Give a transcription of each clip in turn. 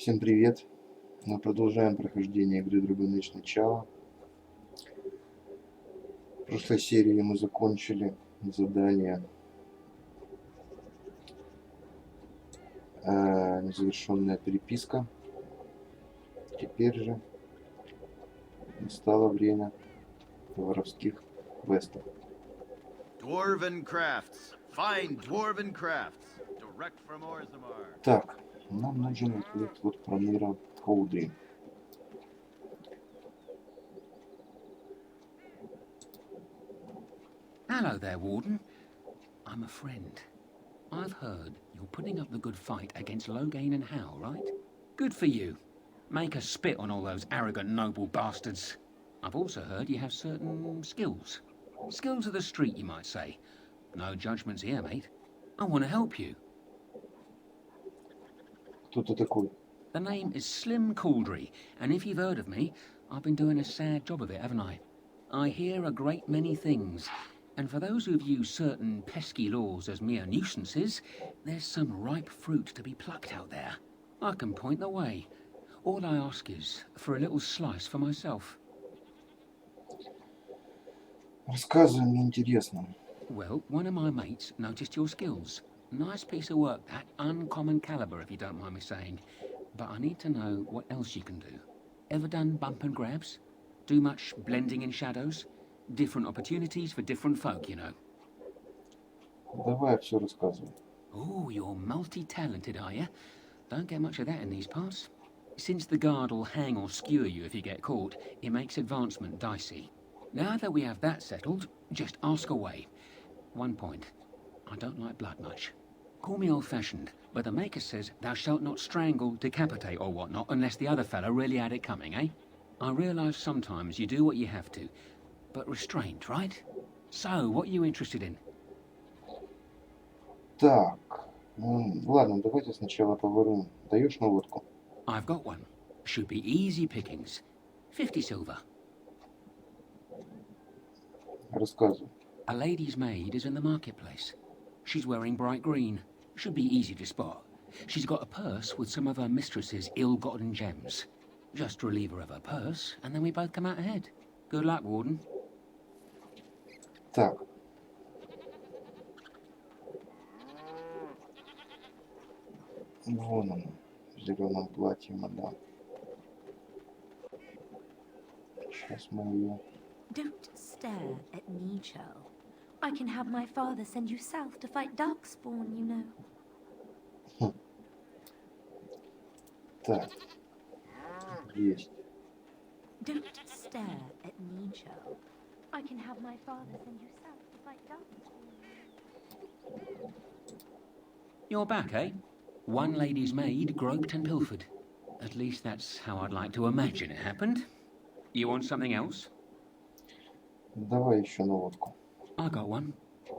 Всем привет! Мы продолжаем прохождение игры Начало. В прошлой серии мы закончили задание незавершенная переписка. Теперь же настало время воровских квестов. Dwarven crafts. Find dwarven crafts. Direct from Orzammar. Так, нам нужен ответ вот про мира Хоуды. Hello there, Warden. I'm a friend. I've heard you're putting up the good fight against Loghain and Howe, right? Good for you. Make us spit on all those arrogant noble bastards. I've also heard you have certain skills. Skills of the street, you might say. No judgments here, mate. I want to help you. Кто ты такой? The name is Slim Cauldry, and if you've heard of me, I've been doing a sad job of it, haven't I? I hear a great many things, and for those who view certain pesky laws as mere nuisances, there's some ripe fruit to be plucked out there. I can point the way. All I ask is for a little slice for myself. Рассказывай, мне интересно. Well, one of my mates noticed your skills. Nice piece of work, that. Uncommon caliber, if you don't mind me saying. But I need to know what else you can do. Ever done bump and grabs? Do much blending in shadows? Different opportunities for different folk, you know. Давай все рассказывай. Oh, you're multi-talented, are you? Don't get much of that in these parts. Since the guard will hang or skewer you if you get caught, it makes advancement dicey. Now that we have that settled, just ask away. One point. I don't like blood much. Call me old-fashioned, but the Maker says thou shalt not strangle, decapitate or whatnot unless the other fellow really had it coming, eh? I realise sometimes you do what you have to, but restraint, right? So, what are you interested in? Так, ладно, давайте сначала поворим. Даешь наводку? I've got one. Should be easy pickings. 50 silver. Рассказывай. A lady's maid is in the marketplace. She's wearing bright green. Should be easy to spot. She's got a purse with some of her mistress's ill-gotten gems. Just relieve her of her purse, and then we both come out ahead. Good luck, Warden. Так. Вон он, в зеленом платье, мадам. Сейчас мы ее... Don't stare at Начало. I can have my father send you south to fight Darkspawn, you know. Так. Есть. Don't stare at Начало. I can have my father send you south to fight Darkspawn. You're back, eh? One lady's maid groped and pilfered. At least that's how I'd like to imagine it happened. You want something else? Давай еще наводку. I got one.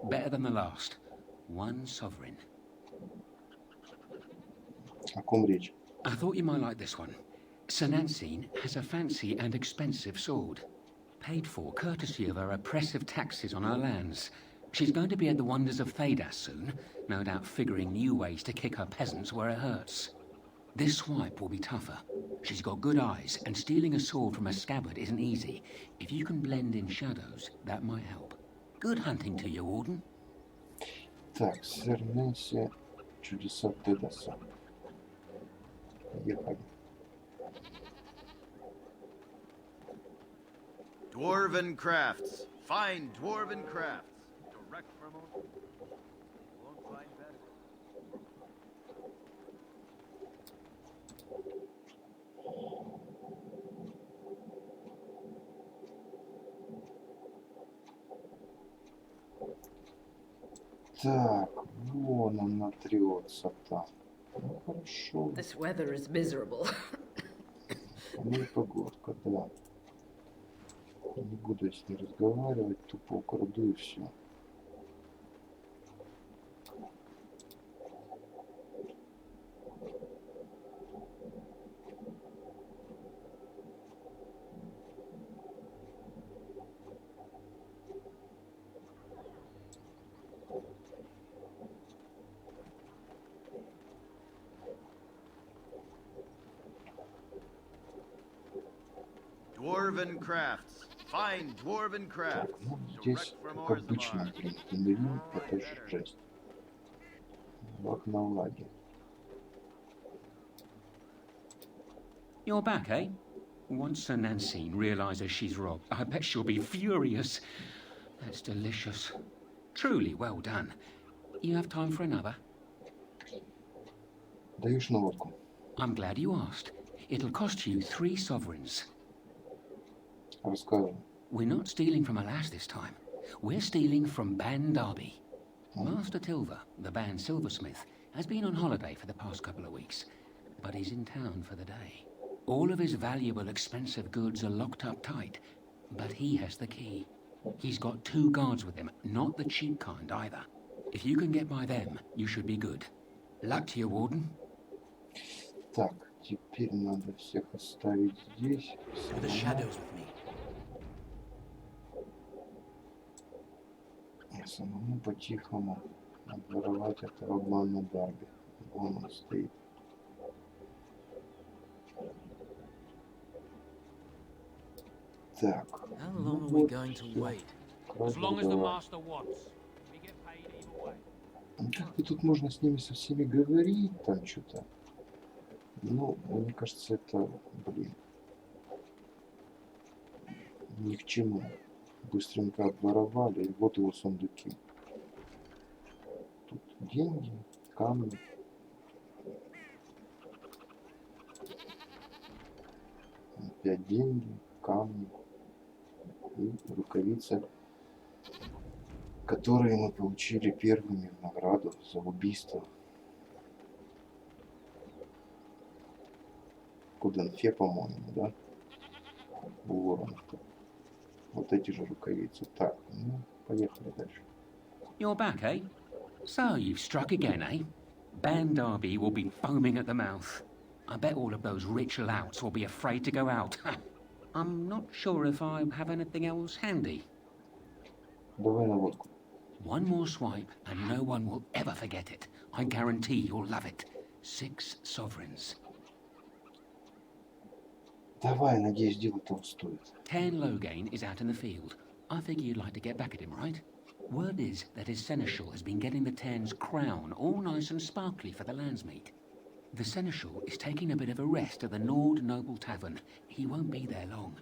Better than the last. One sovereign. О ком речь? I thought you might like this one. Sanansine has a fancy and expensive sword. Paid for courtesy of her oppressive taxes on her lands. She's going to be at the wonders of Thedas soon, no doubt figuring new ways to kick her peasants where it hurts. This swipe will be tougher. She's got good eyes, and stealing a sword from a scabbard isn't easy. If you can blend in shadows, that might help. Good hunting to you, Warden. Так, сэр Нэнси, чудеса Тедаса. Поехали. Dwarven crafts. Find dwarven crafts. Direct from Won't find better. Так, вон он натрется там. Ну хорошо. This weather is miserable. Ну и погодка, да. Не буду с ней разговаривать, тупо украду и все. Dwarven crafts. Find dwarven Так, crafts. ну здесь, Direct from как обычно, Orzammar. блин, Денерин это жесть. Лак на лаге. You're back, eh? Once Sir Nancine realizes she's robbed, I bet she'll be furious. That's delicious. Truly well done. You have time for another? Даешь наводку? I'm glad you asked. It'll cost you 3 sovereigns. Рассказывай. We're not stealing from a lass this time. We're stealing from Ban Derby. Master Tilver, the Ban silversmith, has been on holiday for the past couple of weeks, but he's in town for the day. All of his valuable, expensive goods are locked up tight, but he has the key. He's got 2 guards with him, not the cheap kind either. If you can get by them, you should be good. Luck to you, Warden. Так, теперь надо всех оставить здесь. Through the shadows with me. Самому по-тихому обворовать этого обмана Дарби. Вон он стоит. Так. How long are we going to wait? As long as the master wants. We get paid either way. Ну, как бы тут можно с ними со всеми говорить, там что-то. Ну, мне кажется, это, блин, ни к чему. Быстренько обворовали, и вот его сундуки. Тут деньги, камни. Опять деньги, камни и рукавицы, которые мы получили первыми в награду за убийство. Куденфе, по-моему, да? У ворона. Вот эти же рукавицы. Так, ну, поехали дальше. You're back, eh? So you've struck again, eh? Ban Derby will be foaming at the mouth. I bet all of those rich louts will be afraid to go out. I'm not sure if I have anything else handy. Давай наводку. One more swipe, and no one will ever forget it. I guarantee you'll love it. 6 sovereigns. Давай, надеюсь, дело того стоит. 10 Loghain is out in the field. I figure you'd like to get back at him, right? Word is that his seneschal has been getting the Ten's crown all nice and sparkly for the landsmeet. The seneschal is taking a bit of a rest at the Nord Noble Tavern. He won't be there long.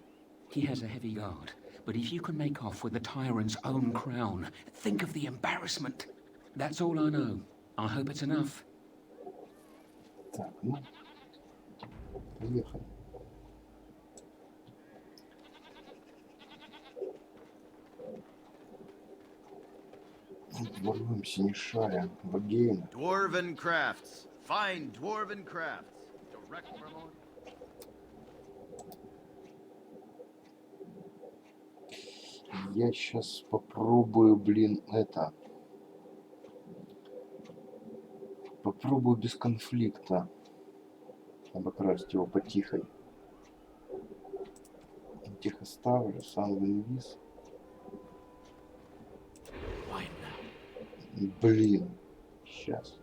He has a heavy guard, but if you can make off with the tyrant's own crown, think of the embarrassment. That's all I know. I hope it's enough. Так, ну, поехали. Воруем Синишаря, Багейна. Dwarven crafts. Find dwarven crafts. Direct from Orzammar. Я сейчас попробую, блин, это. Попробую без конфликта обокрасть его потихой. Тихо ставлю, сам в инвиз. Quiet now. Блин, сейчас.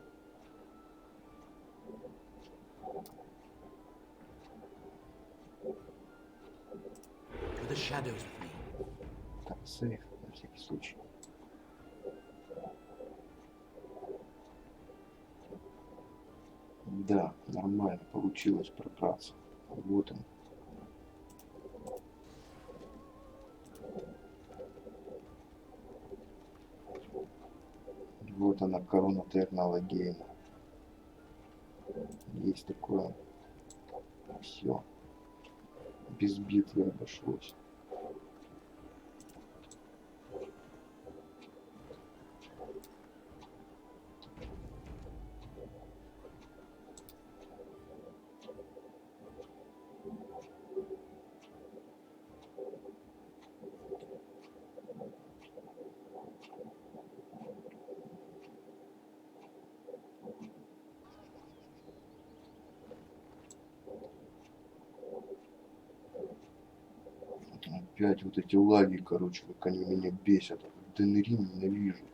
Through the shadows with me. Так, сейф, на всякий случай. Да, нормально получилось пробраться. Вот он. Вот она, корона Тернала Гейма. Есть такое. Все. Без битвы обошлось. Опять вот эти лаги, короче, как они меня бесят. Денерин ненавижу.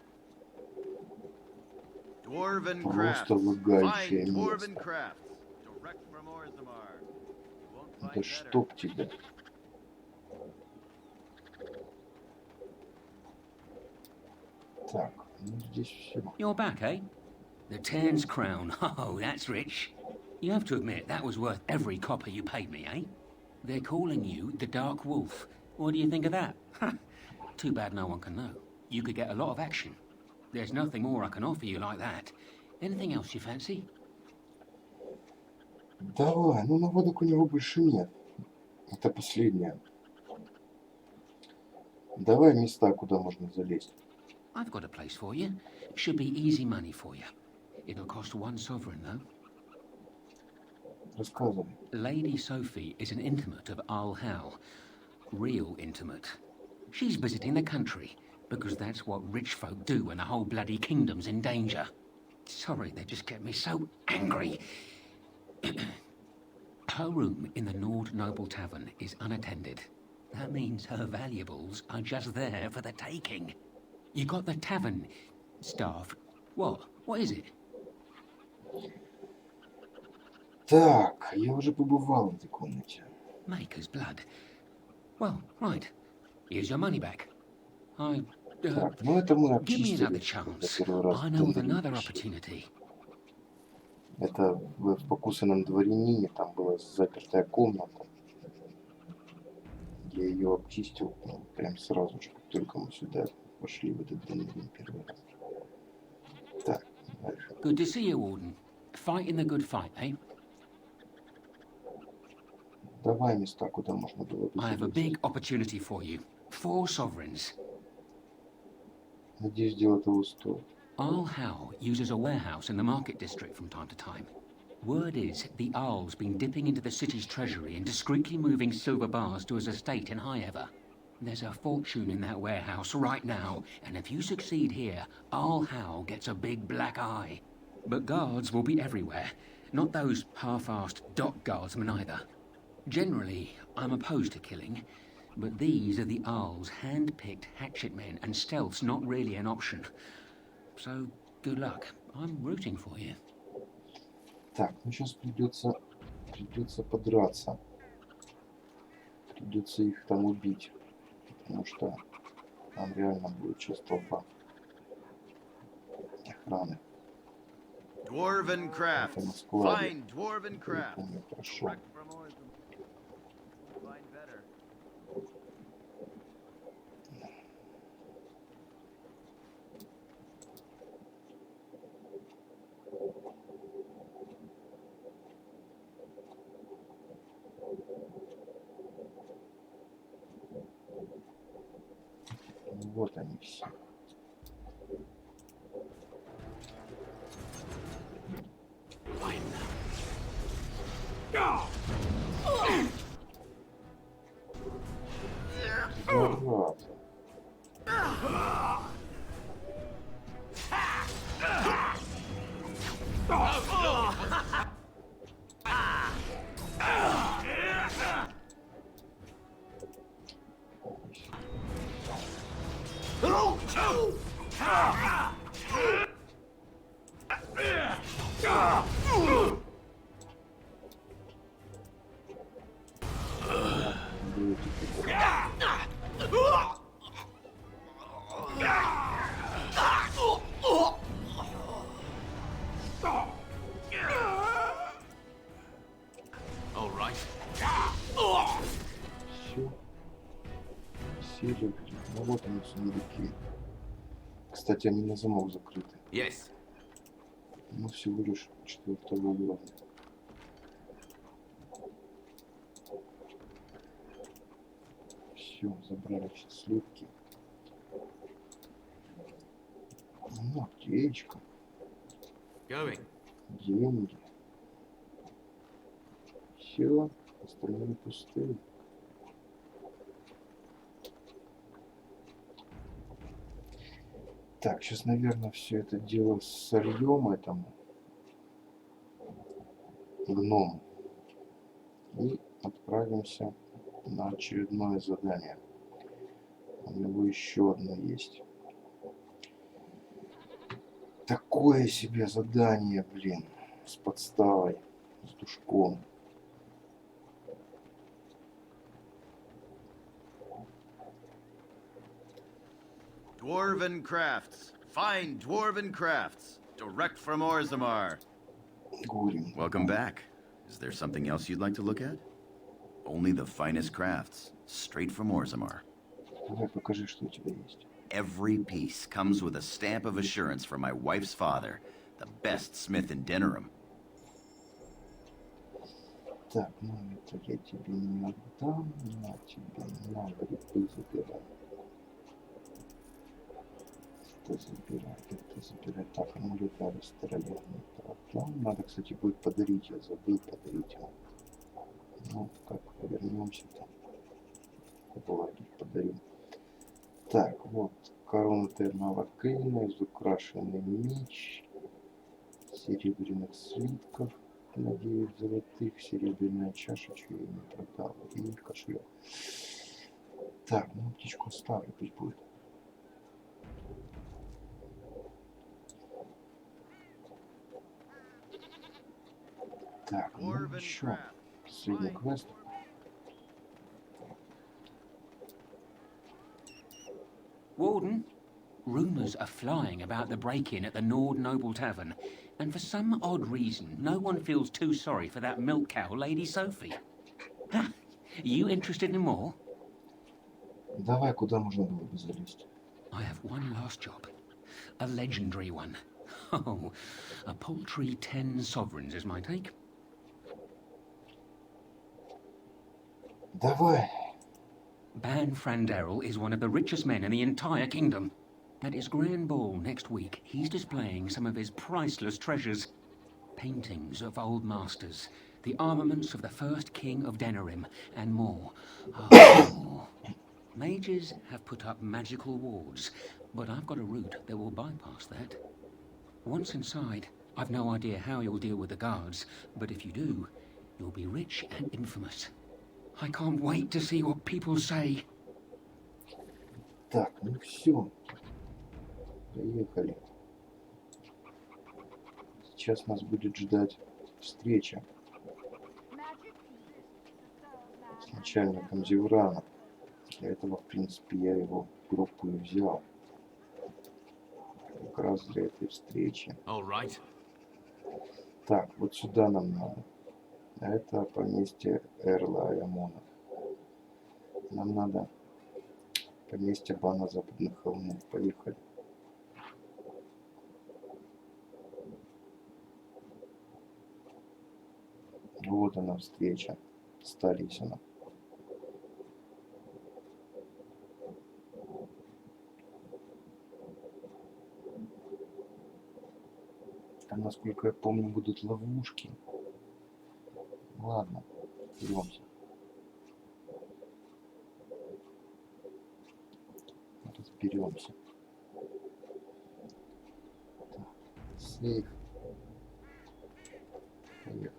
Dwarven Просто crafts. лагающее Find dwarven место. crafts. Direct from Orzammar. You won't Да find better. чтоб тебя. Так, ну здесь все. You're back, eh? The Tern's Crown. Oh, that's rich. You have to admit, that was worth every copper you paid me, eh? They're calling you the Dark Wolf. What do you think of that? Too bad no one can know. You could get a lot of action. There's nothing more I can offer you like that. Anything else you fancy? Давай, ну наводок у него больше нет. Это последнее. Давай места, куда можно залезть. I've got a place for you. Should be easy money for you. It'll cost 1 sovereign, though. Рассказывай. Lady Sophie is an intimate of Al Hal. Real intimate. She's visiting the country, because that's what rich folk do when the whole bloody kingdom's in danger. Sorry, they just get me so angry. Her room in the Nord Noble Tavern is unattended. That means her valuables are just there for the taking. You got the tavern staff. What? What is it? Так, я уже побывал в этой комнате. Maker's blood. Well, right. Here's your money back. Так, ну это мы Give me обчистили another за chance. первый раз. I know of тендеры another пришли. opportunity. Это в покусанном дворянине, там была запертая комната. Я ее обчистил прям сразу же, как только мы сюда пошли в этот дворянин первый раз. Так, дальше. Good to see you, Warden. Fighting the good fight, eh? Давай места, куда можно было бы I have a залезть. big opportunity for you. 4 sovereigns. Надеюсь, дело того стоит. Arl Howe uses a warehouse in the market district from time to time. Word is the Arl's been dipping into the city's treasury and discreetly moving silver bars to his estate in Highever. There's a fortune in that warehouse right now, and if you succeed here, Arl Howe gets a big black eye. But guards will be everywhere, not those half-assed dock guardsmen either. Generally, I'm opposed to killing, but these are the Arl's hand-picked hatchet men, and stealth's not really an option. So, good luck. I'm rooting for you. Так, ну сейчас придется подраться. Придется их там убить. Потому что там реально будет сейчас толпа охраны. Dwarven crafts. на складе. Fine dwarven crafts. Помню, прошел. Direct from origin. Find better. Вот они все. Зараза. All right. Все. Все же, ну вот они сундуки. Кстати, они на замок закрыты. Yes. Ну всего лишь 4-го уровня. Все, забрали все слитки. Ну, аптечка, Going. деньги. Все, остальные пустые. Так, сейчас, наверное, все это дело сольем этому гному и отправимся на очередное задание. У него еще одно есть. Такое себе задание, блин, с подставой, с душком. Dwarven crafts. fine dwarven crafts, direct from Orzammar. Горем. Welcome back. Is there something else you'd like to look at? Only the finest crafts, straight from Orzammar. Давай покажи, что у тебя есть. Every piece comes with a stamp of assurance from my wife's father, the best smith in Denerim. Так, ну это я тебе не отдам, на тебе, на грибы забирай. Это забирай. Так, амулет расстрелян. Надо, кстати, будет подарить, я забыл подарить ему. Ну, как вернемся там. Бывает, подарим. Так, вот, корона терного Кейна, изукрашенный меч, серебряных слитков на 9 золотых, серебряная чаша, что я не продал, и кошелек. Так, ну птичку оставлю, пусть будет. Так, ну еще последний квест. Warden, rumours are flying about the break-in at the Nord Noble Tavern, and for some odd reason, no one feels too sorry for that milk cow, Lady Sophie. Ha! You interested in more? Давай, куда можно было бы залезть? I have one last job. A legendary one. Oh, a paltry 10 sovereigns is my take. Давай. Ban Franderel is one of the richest men in the entire kingdom. At his grand ball next week, he's displaying some of his priceless treasures. Paintings of old masters, the armaments of the first king of Denerim, and more. Oh. Mages have put up magical wards, but I've got a route that will bypass that. Once inside, I've no idea how you'll deal with the guards, but if you do, you'll be rich and infamous. I can't wait to see what people say. Так, ну все. Поехали. Сейчас нас будет ждать встреча с начальником Зеврана. Для этого, в принципе, я его в группу и взял. Как раз для этой встречи. All right. Так, вот сюда нам надо. Это поместье Эрла Аямона. Нам надо поместье Бана Западных холмов. Поехали. Вот она встреча. Столицына. Там, насколько я помню, будут ловушки. Ладно, беремся. Разберемся. Так, сейф. Поехали.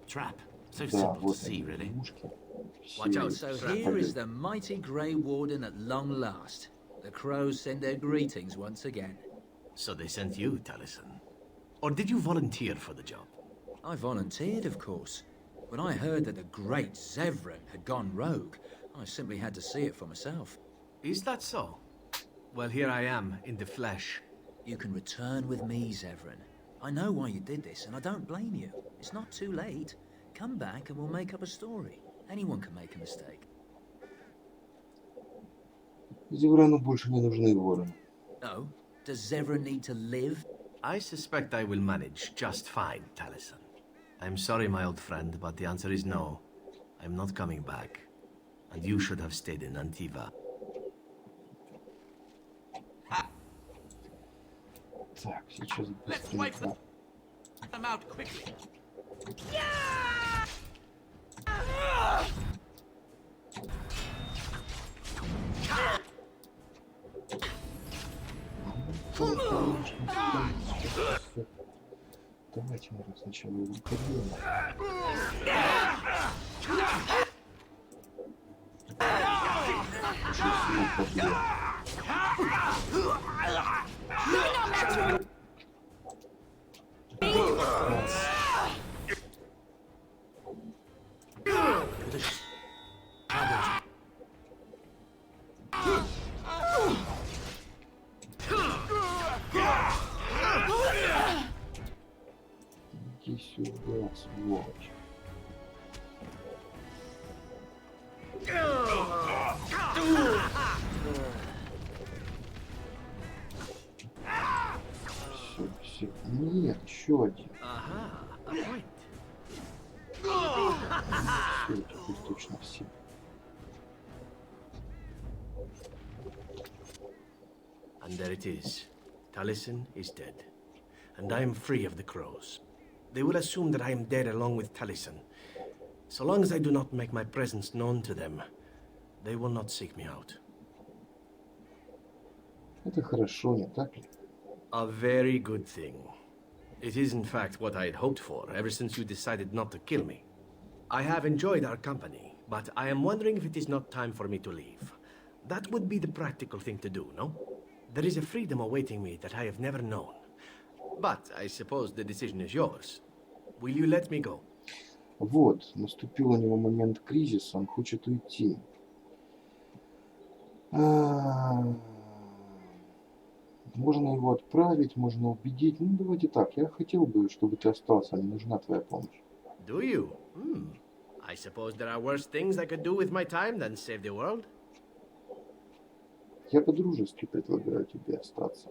Trap. So Да, simple to вот see, они, really. ловушки. Watch out, Все so here is the mighty Grey Warden at long last. The crows send their greetings once again. So they sent you, Taliesin. Or did you volunteer for the job? I volunteered, of course. When I heard that the great Zevran had gone rogue, I simply had to see it for myself. Is that so? Well, here I am, in the flesh. You can return with me, Zevran. I know why you did this, and I don't blame you. It's not too late. Come back and we'll make up a story. Anyone can make a mistake. Зеврану больше не нужны воры. No? Does Zevran need to live? I suspect I will manage just fine, Taliesin. I'm sorry, my old friend, but the answer is no. I'm not coming back. And you should have stayed in Antiva. Так, сейчас Let's wait быстренько. them out quickly. Давайте мы сначала его побьем. Иди сюда, сволочь. Все, все. Нет, еще один. Aha, a point. Все, теперь точно все. And there it is. Taliesin is dead. And I am free of the crows. They will assume that I am dead along with Taliesin. So long as I do not make my presence known to them, they will not seek me out. Это хорошо, не так ли? A very good thing. It is in fact what I had hoped for ever since you decided not to kill me. I have enjoyed our company, but I am wondering if it is not time for me to leave. That would be the practical thing to do, no? There is a freedom awaiting me that I have never known. But I suppose the decision is yours. Will you let me go? Вот, наступил у него момент кризиса, он хочет уйти. Можно его отправить, можно убедить. Ну, давайте так, я хотел бы, чтобы ты остался, мне нужна твоя помощь. Do you? I suppose there are worse things I could do with my time than save the world. Я по-дружески предлагаю тебе остаться.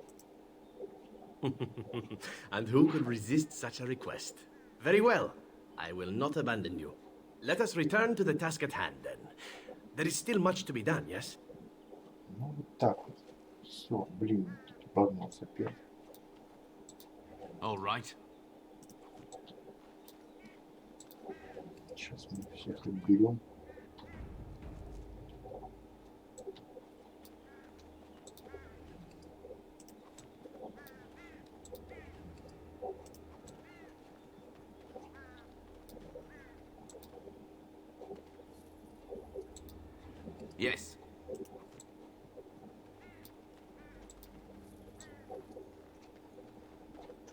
And who could resist such a request? Very well. I will not abandon you. Let us return to the task at hand, then. There is still much to be done, yes? Ну, вот так вот. Все, блин, тут погнался опять. All right. Сейчас мы всех уберем. Yes.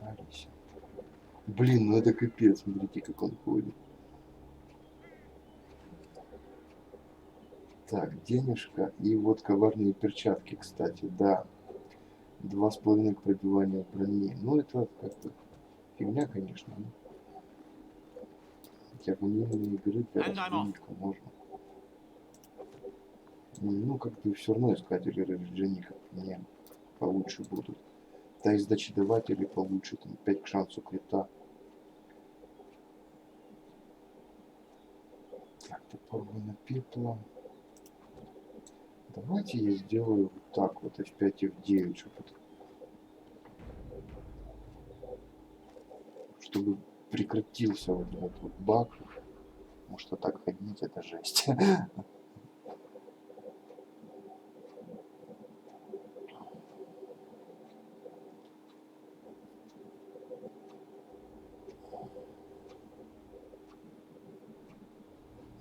Тарися. Блин, ну это капец, смотрите, как он ходит. Так, денежка и вот коварные перчатки, кстати, да. 2,5 к пробиванию брони. Ну, это как-то фигня, конечно. Для ванильной игры для разбойника можно. Ну, как бы все равно искатели разженика мне получше будут. Да, и сдачи-даватели получше, там 5 к шансу крита. Так, попробую пепла. Давайте я сделаю вот так вот, F5, F9, чтобы прекратился вот этот вот баг. Потому что так ходить это жесть.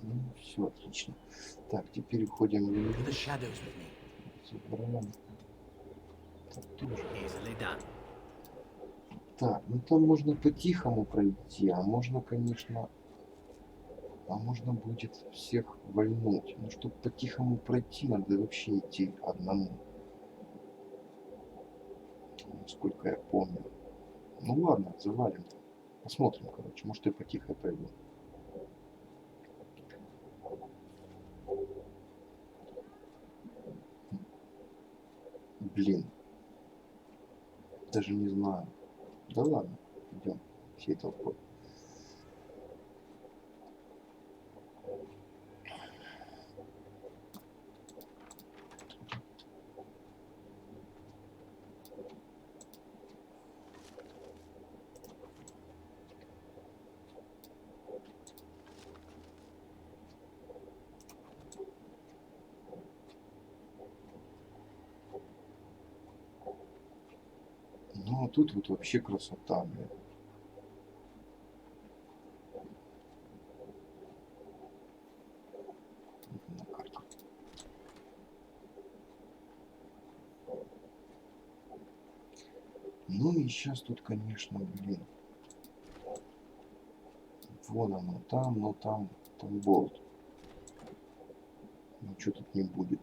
Ну, все отлично. Так, теперь уходим в To the shadows with me. забираем. Так, тоже. Easily done. Так, ну там можно по-тихому пройти, а можно, конечно, можно будет всех вальнуть. Но чтобы по-тихому пройти, надо вообще идти одному. Насколько я помню. Ну ладно, завалим. Посмотрим, короче. Может, я по-тихо пойду. Блин. Даже не знаю. Да ладно, идем всей толпой. Ну, а тут вот вообще красота, блин. На карте. Ну и сейчас тут, конечно, блин. Вон оно там, но там болт. Ничего тут не будет.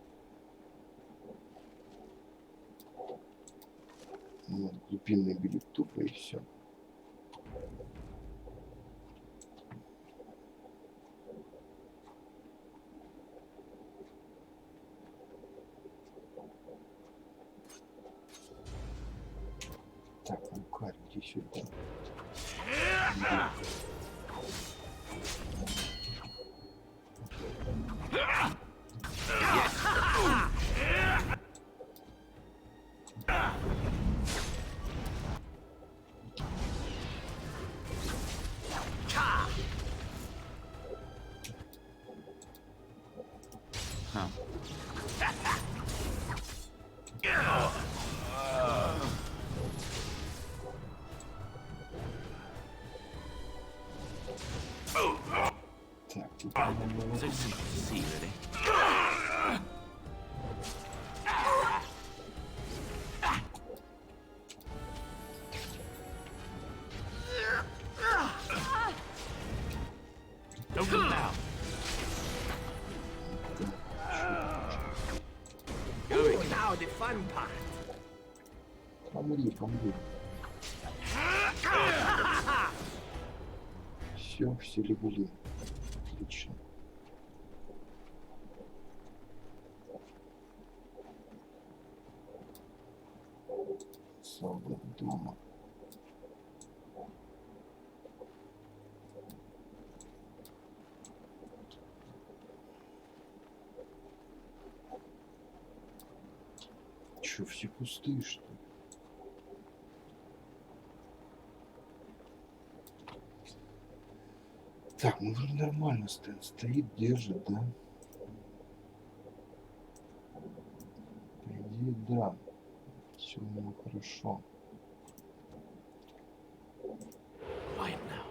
Ну, глубинный билет тупо и все. Huh. Так, тут So simple to see, really. Don't move now. Now the fun part. помри, помри. Все легли. Отлично. Солдат дома. Че, все пустые, что ли? Так, ну вроде нормально Стэн стоит, держит, да? По идее, да. Все у него хорошо. Quiet now.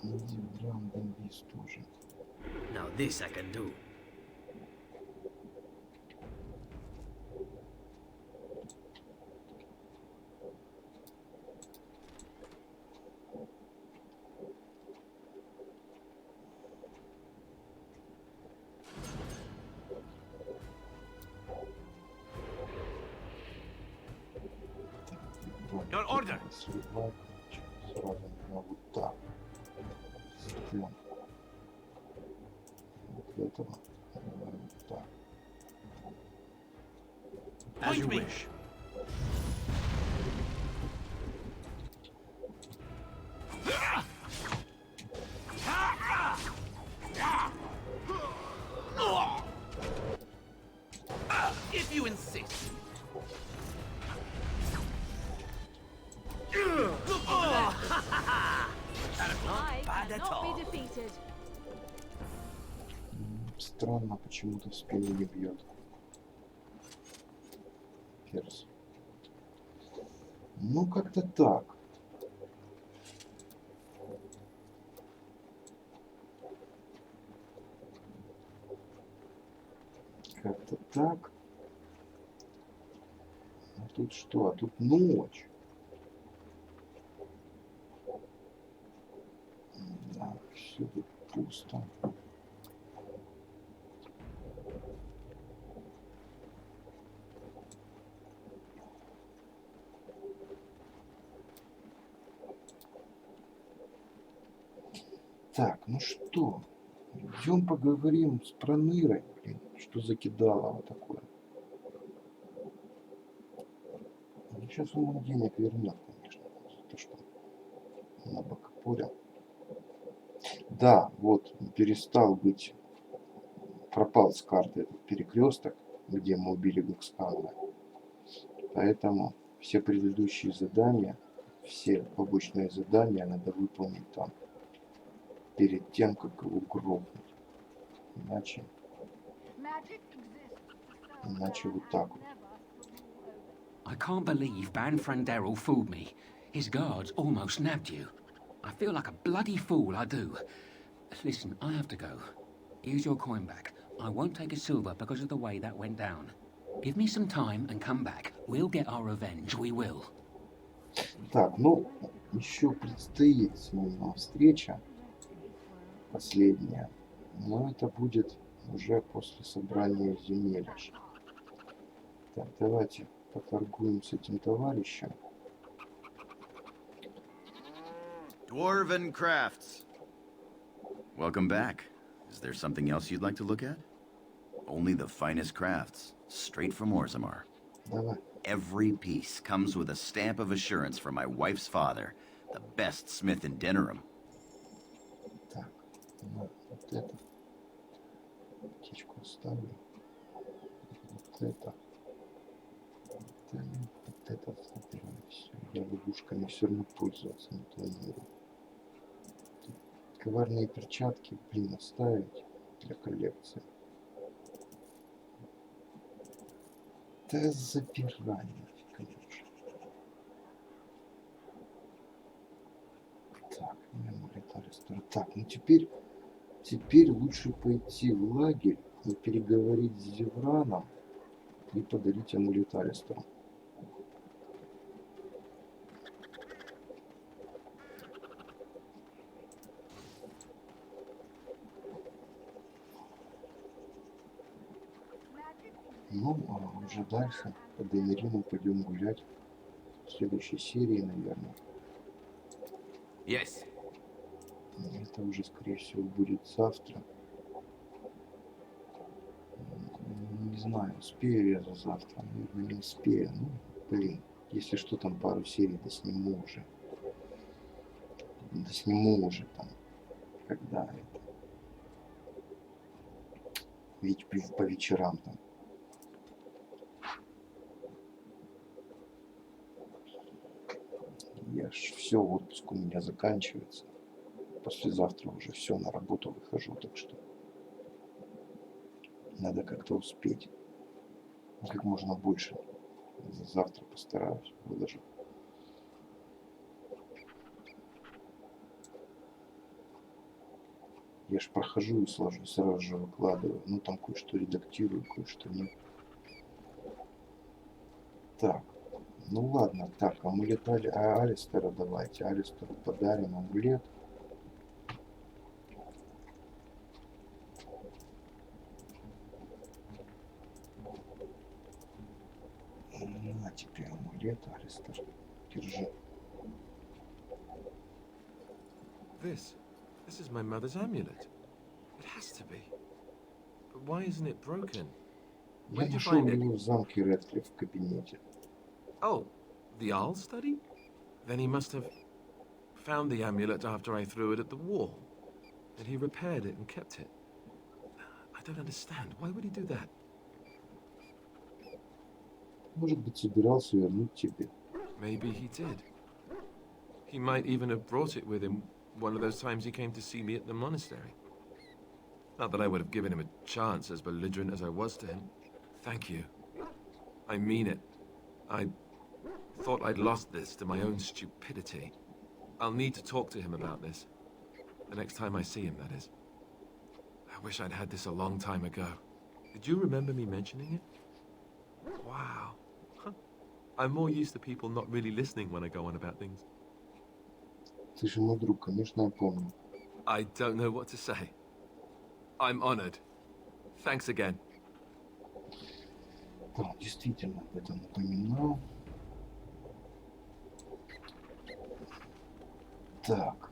Иди в драм бомбист тоже. Now this I can do. Your order. Сливать, сразу на вот так. Стэн. Вот этого. Давай вот так. As you Point me. wish. If you insist. I bad at cannot all. be defeated. Странно, почему-то в спину не бьет. Перс. Ну, как-то так. Как-то так. А тут что? А тут ночь. Да, все тут пусто. Так, ну что, идем поговорим с Пронырой, блин, что закидало такое. Ну, сейчас он нам денег вернет, конечно, за то, что набокопорил. Да, вот, перестал быть, пропал с карты этот перекресток, где мы убили Гокскана. Поэтому все предыдущие задания, все побочные задания надо выполнить там, перед тем, как его грохнуть. Иначе вот так вот. I can't believe Banfranderel fooled me. His guards almost nabbed you. I feel like a bloody fool, I do. Listen, I have to go. Here's your coin back. I won't take a silver because of the way that went down. Give me some time and come back. We'll get our revenge, we will. Так, ну, еще предстоит с ним встреча, последняя, но это будет уже после собрания земель. Так, давайте поторгуем с этим товарищем. Dwarven crafts. Welcome back. Is there something else you'd like to look at? Only the finest crafts, straight from Orzammar. Давай. Every piece comes with a stamp of assurance from my wife's father, The best smith in Denerim. Так, ну, вот это. Птичку оставлю. Вот это. Вот это забираю. Все. Я лягушками все равно пользоваться не планирую. Тут коварные перчатки, блин, оставить для коллекции. Да запирай нафиг, конечно. Так, амулет-арестор. Так, ну теперь лучше пойти в лагерь и переговорить с Зевраном и подарить амулет-арестору. Ну, а уже дальше по Денерину пойдем гулять в следующей серии, наверное. Yes. Это уже, скорее всего, будет завтра. Не знаю, успею я за завтра. Наверное, не успею. Ну, блин, если что, там пару серий досниму уже. Досниму уже там, когда это. Ведь по вечерам там. Я ж все, отпуск у меня заканчивается. Послезавтра уже все, на работу выхожу, так что надо как-то успеть. Как можно больше. Завтра постараюсь выложить. Я ж прохожу и сразу же выкладываю. Ну там кое-что редактирую, кое-что нет. Так. Ну ладно, так, амулет Алистера давайте. Алистеру подарим амулет. На тебе амулет, Алистер. Держи. This is my mother's amulet. It has to be. But why isn't it broken? Я Where'd you нашел find it? его в замке Редклифф в кабинете. Oh, the Arl study? Then he must have found the amulet after I threw it at the wall. And he repaired it and kept it. I don't understand. Why would he do that? Может быть, собирался вернуть тебе. Maybe he did. He might even have brought it with him one of those times he came to see me at the monastery. Not that I would have given him a chance, as belligerent as I was to him. Thank you. I mean it. I thought I'd lost this to my own stupidity. I'll need to talk to him about this. The next time I see him, that is. I wish I'd had this a long time ago. Did you remember me mentioning it? Wow. Huh. I'm more used to people not really listening when I go on about things. Ты же мой друг, конечно, я помню. I don't know what to say. I'm honored. Thanks again. Да, действительно об этом напоминал. Так,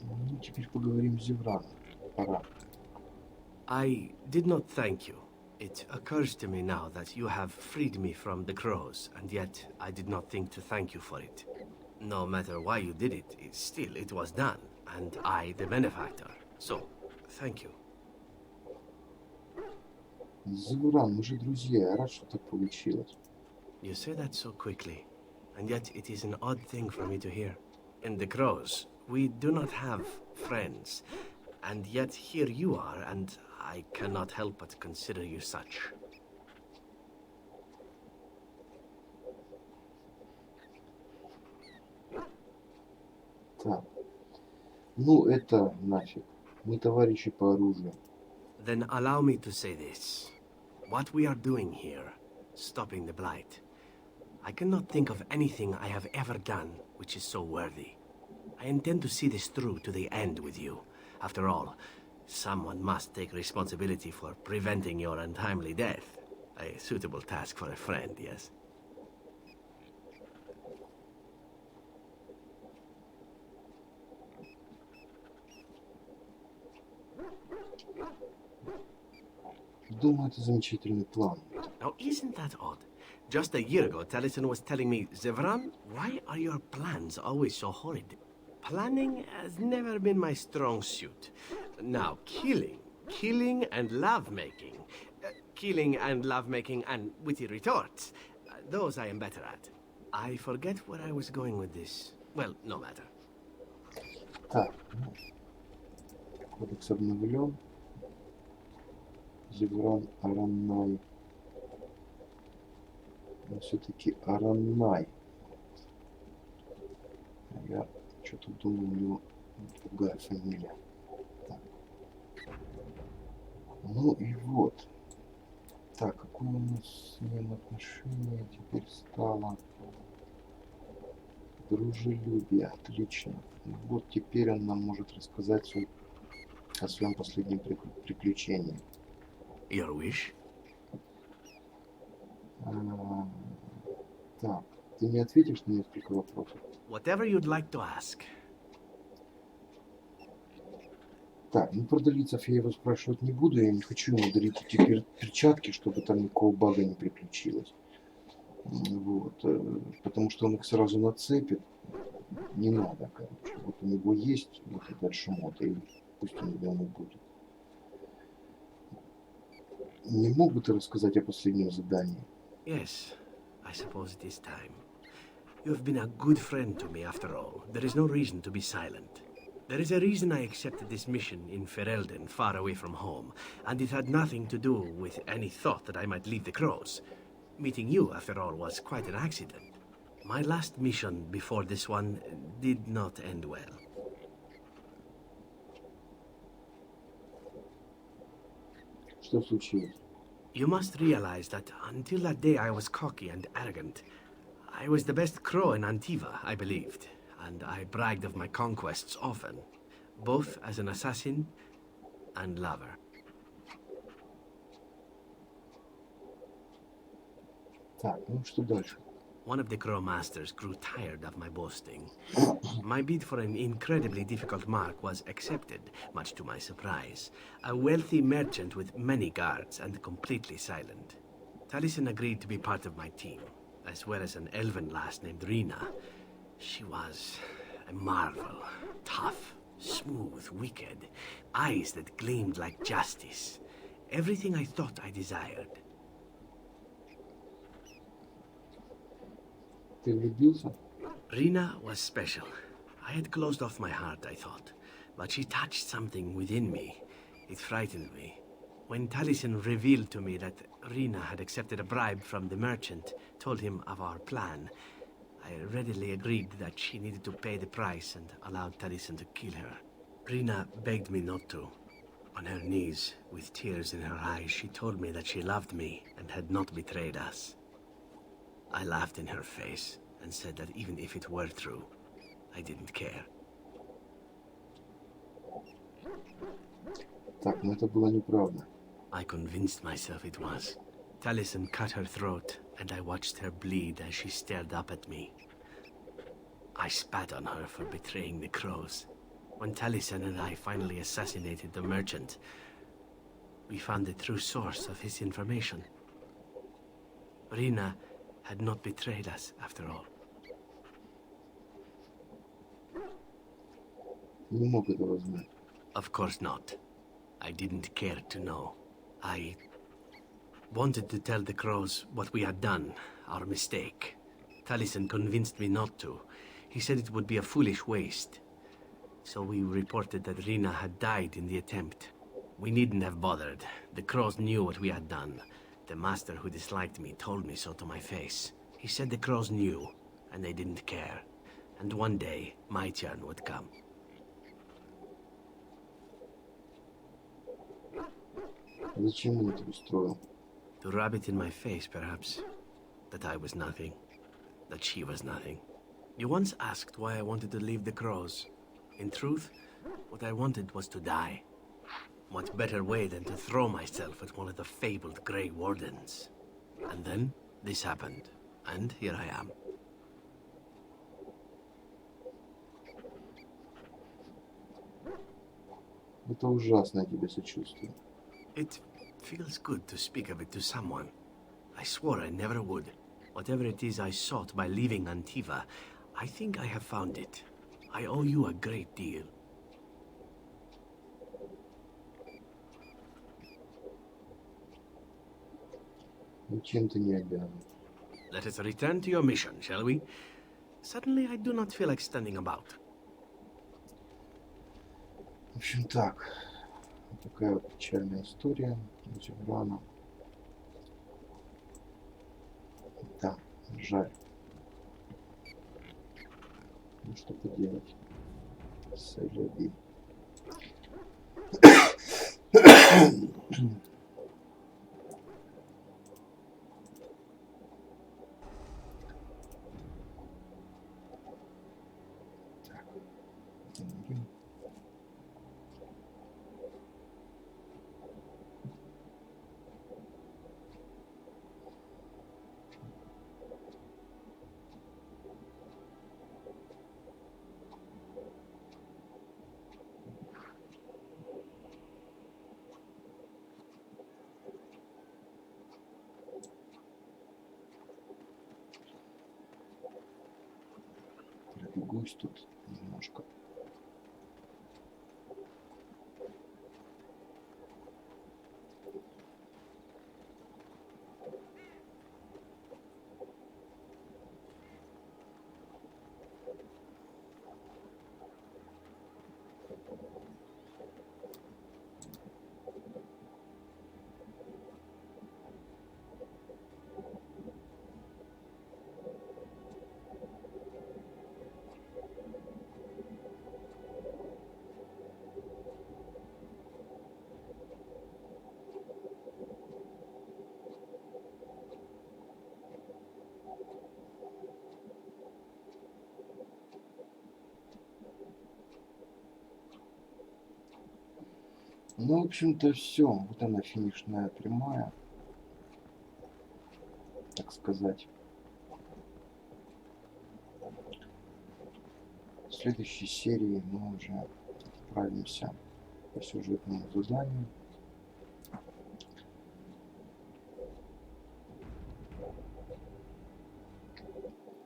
ну теперь поговорим с Зевраном. Пора. I did not thank you. It occurs to me now that you have freed me from the crows, and yet I did not think to thank you for it. No matter why you did it, still it was done, and I the benefactor. So, thank you. Зевран, мы же друзья, я рад, что так получилось. You say that so quickly, and yet it is an odd thing for me to hear. In the crows, we do not have friends, and yet here you are, and I cannot help but consider you such. Так. Ну, это нафиг. Мы товарищи по оружию. Then allow me to say this. What we are doing here, stopping the blight, I cannot think of anything I have ever done which is so worthy. I intend to see this through to the end with you. After all, someone must take responsibility for preventing your untimely death. A suitable task for a friend, yes? Думаю, это замечательный план. Now, isn't that odd? Just a year ago, Taliesin was telling me, Zevran, why are your plans always so horrid? Planning has never been my strong suit. Now, killing and lovemaking. Killing and lovemaking and witty retorts. Those I am better at. I forget where I was going with this. Well, no matter. Так, ну, кодекс обновлен. Зеврон Араннай. Но все-таки Араннай. Я что-то думал, у него другая фамилия. Так. Ну и вот. Так, какое у нас с ним отношение теперь стало? Дружелюбие, отлично. И вот теперь он нам может рассказать о своем последнем приключении. Your wish? Так, ты не ответишь на несколько вопросов? Whatever you'd like to ask. Так, ну про Долицев я его спрашивать не буду, я не хочу ему дарить эти перчатки, чтобы там никакого бага не приключилось. Вот, потому что он их сразу нацепит. Не надо, короче. Вот у него есть вот этот шмот, и пусть у него ему будет. Не мог бы ты рассказать о последнем задании? Yes, I suppose it is time. You have been a good friend to me after all. There is no reason to be silent. There is a reason I accepted this mission in Ferelden, far away from home, and it had nothing to do with any thought that I might leave the Crows. Meeting you, after all, was quite an accident. My last mission before this one did not end well. Что случилось? You must realize that until that day I was cocky and arrogant. I was the best crow in Antiva, I believed, and I bragged of my conquests often, both as an assassin and lover. Так, ну что дальше? One of the crow masters grew tired of my boasting. My bid for an incredibly difficult mark was accepted, much to my surprise. A wealthy merchant with many guards and completely silent. Taliesin agreed to be part of my team, as well as an elven lass named Rina. She was a marvel. Tough, smooth, wicked. Eyes that gleamed like justice. Everything I thought I desired. Ты влюбился? Rina was special. I had closed off my heart, I thought. But she touched something within me. It frightened me. When Taliesin revealed to me that Rina had accepted a bribe from the merchant, told him of our plan, I readily agreed that she needed to pay the price and allowed Taliesin to kill her. Rina begged me not to. On her knees, with tears in her eyes, she told me that she loved me and had not betrayed us. I laughed in her face and said that even if it were true, I didn't care. Так, ну это было неправда. I convinced myself it was. Taliesin cut her throat, and I watched her bleed as she stared up at me. I spat on her for betraying the crows. When Taliesin and I finally assassinated the merchant, we found the true source of his information. Rina had not betrayed us, after all. Не мог этого знать. Of course not. I didn't care to know. I wanted to tell the crows what we had done, our mistake. Taliesin convinced me not to. He said it would be a foolish waste. So we reported that Rina had died in the attempt. We needn't have bothered. The crows knew what we had done. The master who disliked me told me so to my face. He said the crows knew, and they didn't care. And one day, my turn would come. Зачем он это устроил? To rub it in my face, perhaps. That I was nothing. That she was nothing. You once asked why I wanted to leave the crows. In truth, what I wanted was to die. What better way than to throw myself at one of the fabled Grey Wardens? And then, this happened. And here I am. Это ужасное тебе сочувствие. It feels good to speak of it to someone. I swore I never would. Whatever it is I sought by leaving Antiva, I think I have found it. I owe you a great deal. Ничем ты не обязан. Let us return to your mission, shall we? Suddenly, I do not feel like standing about. В общем, так. Такая вот печальная история Джиграна. Да, жаль. Ну что поделать. Соледи. Пробегусь тут немножко. Ну, в общем-то, все. Вот она, финишная прямая, так сказать. В следующей серии мы уже отправимся по сюжетному заданию.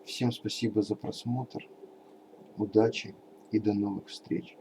Всем спасибо за просмотр. Удачи и до новых встреч.